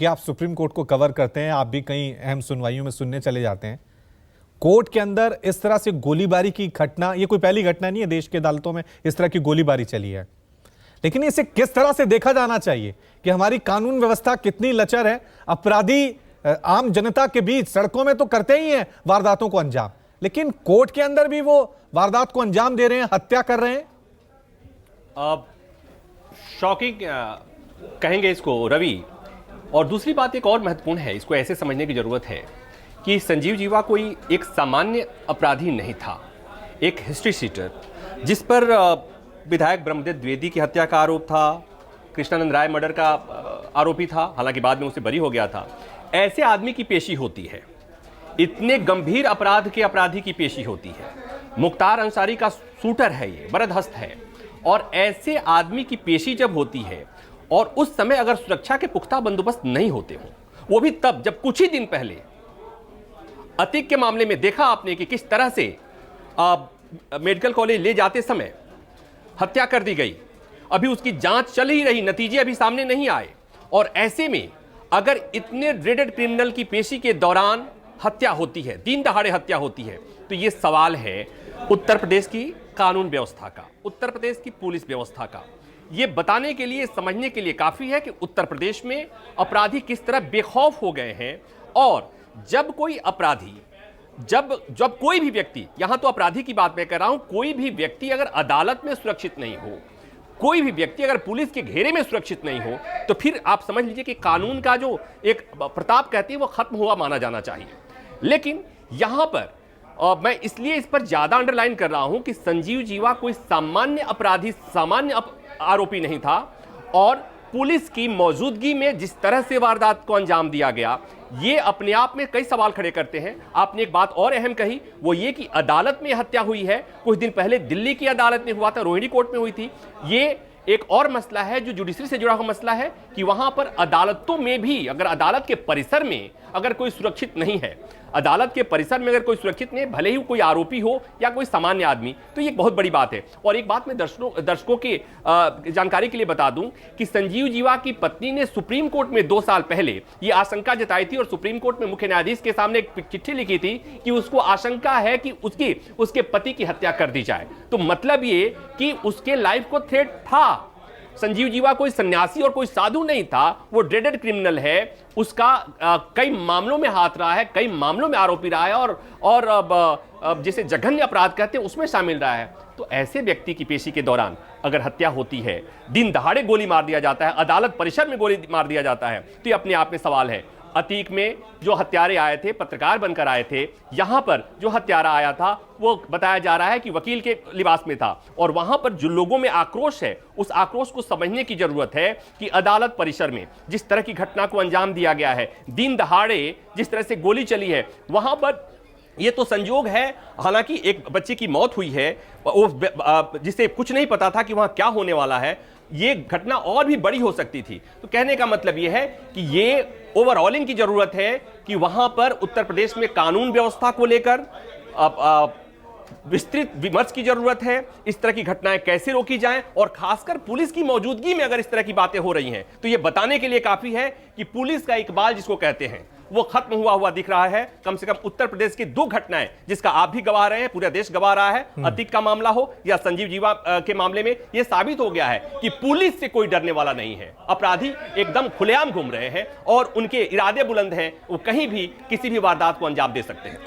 क्योंकि आप supreme court को कवर करते हैं, आप भी कई अहम सुनवाइयों में सुनने चले जाते हैं। कोर्ट के अंदर इस तरह से गोलीबारी की घटना, ये कोई पहली घटना नहीं है, देश की अदालतों में इस तरह की गोलीबारी चली है। लेकिन इसे किस तरह से देखा जाना चाहिए कि हमारी कानून व्यवस्था कितनी लचर है। अपराधी आम जनता के बीच सड़कों में तो करते ही हैं वारदातों को अंजाम, लेकिन कोर्ट के अंदर भी वो वारदात को अंजाम दे रहे हैं, हत्या कर रहे हैं। शॉकिंग कहेंगे इसको रवि। और दूसरी बात एक और महत्वपूर्ण है, इसको ऐसे समझने की जरूरत है कि संजीव जीवा कोई एक सामान्य अपराधी नहीं था, एक हिस्ट्री शीटर जिस पर विधायक ब्रह्मदत्त द्विवेदी की हत्या का आरोप था, कृष्णानंद राय मर्डर का आरोपी था, हालांकि बाद में उसे बरी हो गया था। ऐसे आदमी की पेशी होती है, इतने गंभीर अपराध के अपराधी की पेशी होती है। मुख्तार अंसारी का शूटर है, ये बरदहस्त है, और ऐसे आदमी की पेशी जब होती है और उस समय अगर सुरक्षा के पुख्ता बंदोबस्त नहीं होते हो, वो भी तब जब कुछ ही दिन पहले अतीक के मामले में देखा आपने कि किस तरह से मेडिकल कॉलेज ले जाते समय हत्या कर दी गई, अभी उसकी जांच चल ही रही, नतीजे अभी सामने नहीं आए। और ऐसे में अगर इतने ड्रेडेड क्रिमिनल की पेशी के दौरान हत्या होती है, दिन दहाड़े हत्या होती है, तो ये सवाल है उत्तर प्रदेश की कानून व्यवस्था का, उत्तर प्रदेश की पुलिस व्यवस्था का। ये बताने के लिए, समझने के लिए काफी है कि उत्तर प्रदेश में अपराधी किस तरह बेखौफ हो गए हैं। और जब कोई अपराधी, जब कोई भी व्यक्ति, यहां तो अपराधी की बात मैं कर रहा हूं, कोई भी व्यक्ति अगर अदालत में सुरक्षित नहीं हो, कोई भी व्यक्ति अगर पुलिस के घेरे में सुरक्षित नहीं हो, तो फिर आप समझ लीजिए कि कानून का जो एक प्रताप कहती है वो खत्म हुआ माना जाना चाहिए। लेकिन यहां पर मैं इसलिए इस पर ज्यादा अंडरलाइन कर रहा हूं कि संजीव जीवा कोई सामान्य अपराधी, सामान्य आरोपी नहीं था, और पुलिस की मौजूदगी में जिस तरह से वारदात को अंजाम दिया गया, ये अपने आप में कई सवाल खड़े करते हैं। आपने एक बात और अहम कही, वो ये कि अदालत में हत्या हुई है। कुछ दिन पहले दिल्ली की अदालत में हुआ था, रोहिणी कोर्ट में हुई थी। ये एक और मसला है जो जुडिशरी से जुड़ा हुआ मसला है कि वहां पर अदालतों में भी, अगर अदालत के परिसर में अगर कोई सुरक्षित नहीं है, अदालत के परिसर में अगर कोई सुरक्षित नहीं, भले ही कोई आरोपी हो या कोई सामान्य आदमी, तो ये बहुत बड़ी बात है। और एक बात मैं दर्शकों की जानकारी के लिए बता दूं कि संजीव जीवा की पत्नी ने सुप्रीम कोर्ट में 2 साल पहले ये आशंका जताई थी और सुप्रीम कोर्ट में मुख्य न्यायाधीश के सामने एक चिट्ठी लिखी थी कि उसको आशंका है कि उसके पति की हत्या कर दी जाए। तो मतलब ये कि उसके लाइफ को थ्रेट था। संजीव जीवा कोई सन्यासी और कोई साधु नहीं था, वो ड्रेडेड क्रिमिनल है, उसका कई मामलों में हाथ रहा है, कई मामलों में आरोपी रहा है, और जिसे जघन्य अपराध कहते हैं उसमें शामिल रहा है। तो ऐसे व्यक्ति की पेशी के दौरान अगर हत्या होती है, दिन दहाड़े गोली मार दिया जाता है, अदालत परिसर में गोली मार दिया जाता है, तो ये अपने आप में सवाल है। अतीक में जो हत्यारे आए थे, पत्रकार बनकर आए थे, यहां पर जो हत्यारा आया था वो बताया जा रहा है कि वकील के लिबास में था, और वहां पर जो लोगों में आक्रोश है, उस आक्रोश को समझने की जरूरत है कि अदालत परिसर में जिस तरह की घटना को अंजाम दिया गया है, दिन दहाड़े जिस तरह से गोली चली है, वहां पर ये तो संयोग है, हालांकि एक बच्चे की मौत हुई है, जिसे कुछ नहीं पता था कि वहां क्या होने वाला है, ये घटना और भी बड़ी हो सकती थी। तो कहने का मतलब ये है कि ये ओवरऑलिंग की जरूरत है कि वहां पर उत्तर प्रदेश में कानून व्यवस्था को लेकर विस्तृत विमर्श की जरूरत है। इस तरह की घटनाएं कैसे रोकी जाएं, और खासकर पुलिस की मौजूदगी में अगर इस तरह की बातें हो रही हैं, तो ये बताने के लिए काफी है कि पुलिस का इकबाल जिसको कहते हैं वो खत्म हुआ दिख रहा है। कम से कम उत्तर प्रदेश की 2 घटनाएं जिसका आप भी गवाह रहे हैं, पूरा देश गवाह रहा है, अतीक का मामला हो या संजीव जीवा के मामले में, यह साबित हो गया है कि पुलिस से कोई डरने वाला नहीं है। अपराधी एकदम खुलेआम घूम रहे हैं और उनके इरादे बुलंद हैं, वो कहीं भी किसी भी वारदात को अंजाम दे सकते हैं।